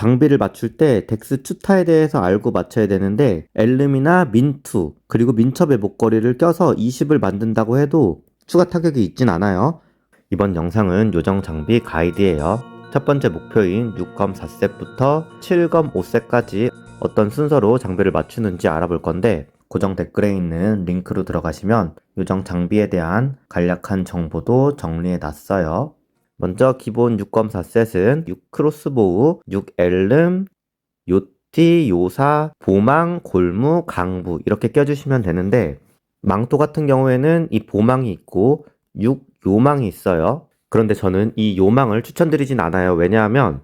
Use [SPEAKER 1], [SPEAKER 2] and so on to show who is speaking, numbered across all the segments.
[SPEAKER 1] 장비를 맞출 때 덱스 추타에 대해서 알고 맞춰야 되는데 엘름이나 민투 그리고 민첩의 목걸이를 껴서 20을 만든다고 해도 추가 타격이 있진 않아요. 이번 영상은 요정 장비 가이드예요. 첫 번째 목표인 6검 4셋부터 7검 5셋까지 어떤 순서로 장비를 맞추는지 알아볼 건데 고정 댓글에 있는 링크로 들어가시면 요정 장비에 대한 간략한 정보도 정리해 놨어요. 먼저 기본 6검 4셋은 6크로스보우, 6엘름, 요티, 요사, 보망, 골무, 강부 이렇게 껴주시면 되는데 망토 같은 경우에는 이 보망이 있고 6요망이 있어요. 그런데 저는 이 요망을 추천드리진 않아요. 왜냐하면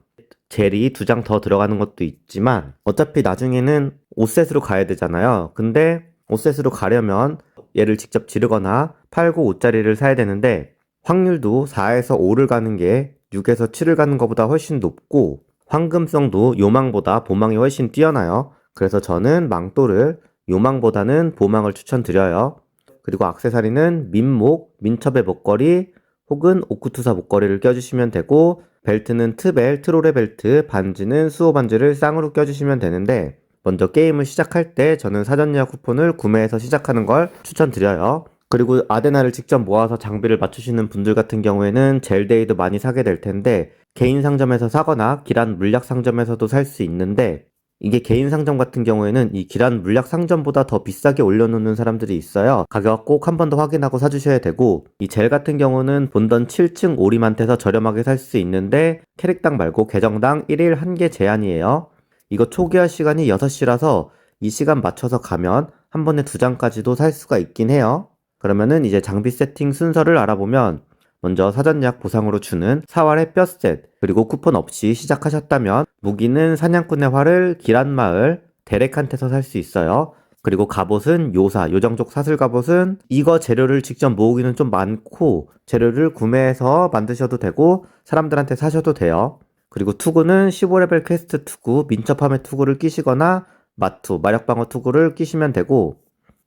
[SPEAKER 1] 젤이 2장 더 들어가는 것도 있지만 어차피 나중에는 5셋으로 가야 되잖아요. 근데 5셋으로 가려면 얘를 직접 지르거나 팔고 5짜리를 사야 되는데 확률도 4에서 5를 가는 게 6에서 7을 가는 것보다 훨씬 높고 황금성도 요망보다 보망이 훨씬 뛰어나요. 그래서 저는 망토를 요망보다는 보망을 추천드려요. 그리고 액세서리는 민목, 민첩의 목걸이 혹은 오쿠투사 목걸이를 껴주시면 되고 벨트는 트벨, 트롤의 벨트, 반지는 수호 반지를 쌍으로 껴주시면 되는데 먼저 게임을 시작할 때 저는 사전 예약 쿠폰을 구매해서 시작하는 걸 추천드려요. 그리고 아데나를 직접 모아서 장비를 맞추시는 분들 같은 경우에는 젤데이도 많이 사게 될 텐데 개인 상점에서 사거나 기란 물약 상점에서도 살 수 있는데 이게 개인 상점 같은 경우에는 이 기란 물약 상점보다 더 비싸게 올려놓는 사람들이 있어요. 가격 꼭 한 번 더 확인하고 사주셔야 되고 이 젤 같은 경우는 본던 7층 오리만트에서 저렴하게 살 수 있는데 캐릭당 말고 계정당 1일 1개 제한이에요. 이거 초기화 시간이 6시라서 이 시간 맞춰서 가면 한 번에 2장까지도 살 수가 있긴 해요. 그러면은 이제 장비 세팅 순서를 알아보면 먼저 사전 예약 보상으로 주는 사활의 뼈셋 그리고 쿠폰 없이 시작하셨다면 무기는 사냥꾼의 활을 기란마을 데렉한테서 살 수 있어요. 그리고 갑옷은 요사 요정족 사슬 갑옷은 이거 재료를 직접 모으기는 좀 많고 재료를 구매해서 만드셔도 되고 사람들한테 사셔도 돼요. 그리고 투구는 15레벨 퀘스트 투구 민첩함의 투구를 끼시거나 마투 마력방어 투구를 끼시면 되고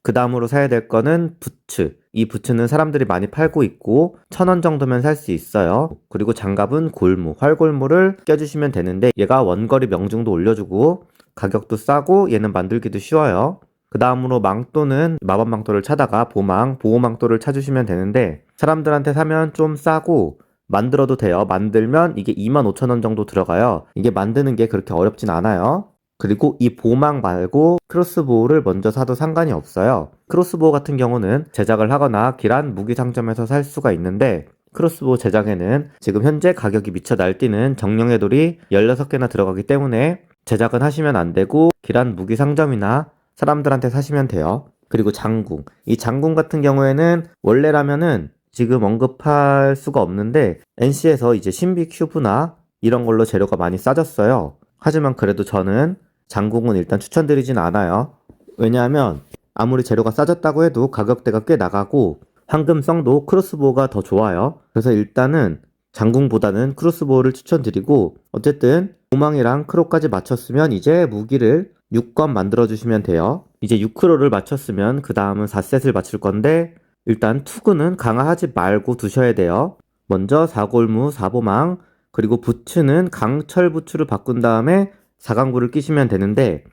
[SPEAKER 1] 그 다음으로 사야 될 거는 부츠. 이 부츠는 사람들이 많이 팔고 있고 1,000원 정도면 살 수 있어요. 그리고 장갑은 골무, 활골무를 껴주시면 되는데 얘가 원거리 명중도 올려주고 가격도 싸고 얘는 만들기도 쉬워요. 그 다음으로 망토는 마법 망토를 차다가 보망, 보호 망토를 찾으시면 되는데 사람들한테 사면 좀 싸고 만들어도 돼요. 만들면 이게 25,000원 정도 들어가요. 이게 만드는 게 그렇게 어렵진 않아요. 그리고 이 보망 말고 크로스보우를 먼저 사도 상관이 없어요. 크로스보우 같은 경우는 제작을 하거나 기란 무기 상점에서 살 수가 있는데 크로스보우 제작에는 지금 현재 가격이 미쳐 날뛰는 정령의 돌이 16개나 들어가기 때문에 제작은 하시면 안 되고 기란 무기 상점이나 사람들한테 사시면 돼요. 그리고 장궁. 이 장궁 같은 경우에는 원래라면은 지금 언급할 수가 없는데 NC에서 이제 신비 큐브나 이런 걸로 재료가 많이 싸졌어요. 하지만 그래도 저는 장궁은 일단 추천드리진 않아요. 왜냐하면 아무리 재료가 싸졌다고 해도 가격대가 꽤 나가고 황금성도 크로스보우가 더 좋아요. 그래서 일단은 장궁보다는 크로스보우를 추천드리고 어쨌든 도망이랑 크로까지 맞췄으면 이제 무기를 6건 만들어주시면 돼요. 이제 6크로를 맞췄으면 그 다음은 4셋을 맞출 건데 일단 투구는 강화하지 말고 두셔야 돼요. 먼저 4골무, 4보망 그리고 부츠는 강철 부츠로 바꾼 다음에 4강부를 끼시면 되는데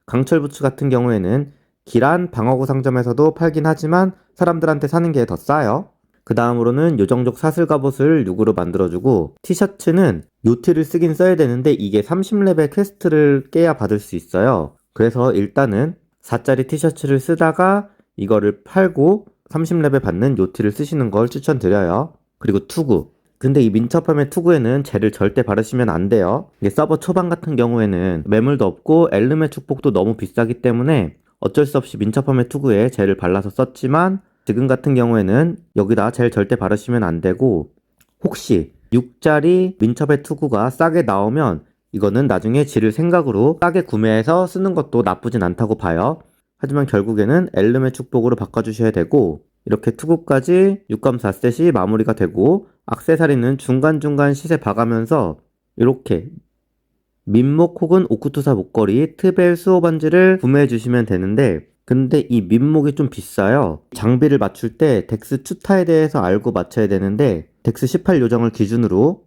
[SPEAKER 1] 강철 부츠 같은 경우에는 기란 방어구 상점에서도 팔긴 하지만 사람들한테 사는 게 더 싸요. 그 다음으로는 요정족 사슬 갑옷을 6으로 만들어주고 티셔츠는 요트를 쓰긴 써야 되는데 이게 30레벨 퀘스트를 깨야 받을 수 있어요. 그래서 일단은 4짜리 티셔츠를 쓰다가 이거를 팔고 30레벨 받는 요트를 쓰시는 걸 추천드려요. 그리고 투구. 근데 이 민첩함의 투구에는 젤을 절대 바르시면 안 돼요. 이게 서버 초반 같은 경우에는 매물도 없고 엘름의 축복도 너무 비싸기 때문에 어쩔 수 없이 민첩함의 투구에 젤을 발라서 썼지만 지금 같은 경우에는 여기다 젤 절대 바르시면 안 되고 혹시 6짜리 민첩의 투구가 싸게 나오면 이거는 나중에 지를 생각으로 싸게 구매해서 쓰는 것도 나쁘진 않다고 봐요. 하지만 결국에는 엘름의 축복으로 바꿔주셔야 되고 이렇게 투구까지 6검 4셋이 마무리가 되고 액세서리는 중간중간 시세 봐가면서 이렇게 민목 혹은 오쿠투사 목걸이, 트벨 수호 반지를 구매해 주시면 되는데 근데 이 민목이 좀 비싸요. 장비를 맞출 때 덱스 추타에 대해서 알고 맞춰야 되는데 덱스 18 요정을 기준으로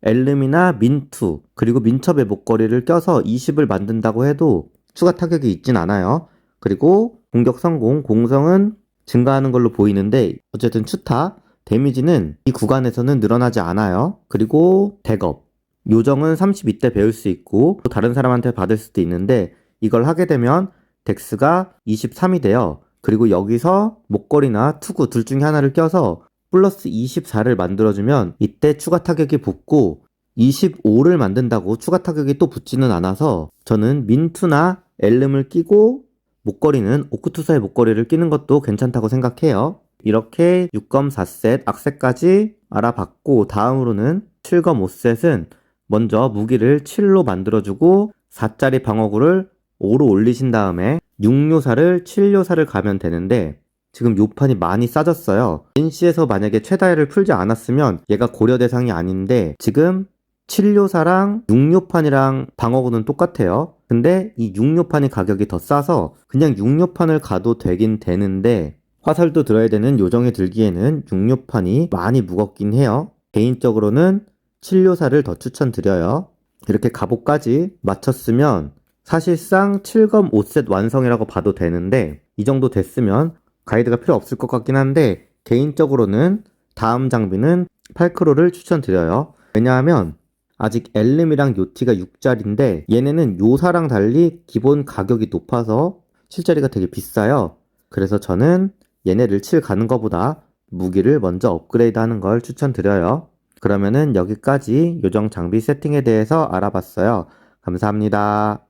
[SPEAKER 1] 엘름이나 민투, 그리고 민첩의 목걸이를 껴서 20을 만든다고 해도 추가 타격이 있진 않아요. 그리고 공격 성공, 공성은 증가하는 걸로 보이는데 어쨌든 추타, 데미지는 이 구간에서는 늘어나지 않아요. 그리고 대겁, 요정은 32대 배울 수 있고 또 다른 사람한테 받을 수도 있는데 이걸 하게 되면 덱스가 23이 돼요. 그리고 여기서 목걸이나 투구 둘 중에 하나를 껴서 플러스 24를 만들어주면 이때 추가 타격이 붙고 25를 만든다고 추가 타격이 또 붙지는 않아서 저는 민투나 엘름을 끼고 목걸이는 오크투사의 목걸이를 끼는 것도 괜찮다고 생각해요. 이렇게 6검 4셋, 악셋까지 알아봤고 다음으로는 7검 5셋은 먼저 무기를 7로 만들어주고 4짜리 방어구를 5로 올리신 다음에 6요사를 7요사를 가면 되는데 지금 요판이 많이 싸졌어요. NC에서 만약에 최다혜를 풀지 않았으면 얘가 고려 대상이 아닌데 지금 7요사랑 6요판이랑 방어구는 똑같아요. 근데 이 6요판이 가격이 더 싸서 그냥 6요판을 가도 되긴 되는데 화살도 들어야 되는 요정이 들기에는 6요판이 많이 무겁긴 해요. 개인적으로는 7요사를 더 추천드려요. 이렇게 갑옷까지 마쳤으면 사실상 7검 5셋 완성이라고 봐도 되는데 이 정도 됐으면 가이드가 필요 없을 것 같긴 한데 개인적으로는 다음 장비는 팔크로를 추천드려요. 왜냐하면 아직 엘름이랑 요티가 6짜리인데 얘네는 요사랑 달리 기본 가격이 높아서 실자리가 되게 비싸요. 그래서 저는 얘네를 7 가는 것보다 무기를 먼저 업그레이드 하는 걸 추천드려요. 그러면은 여기까지 요정 장비 세팅에 대해서 알아봤어요. 감사합니다.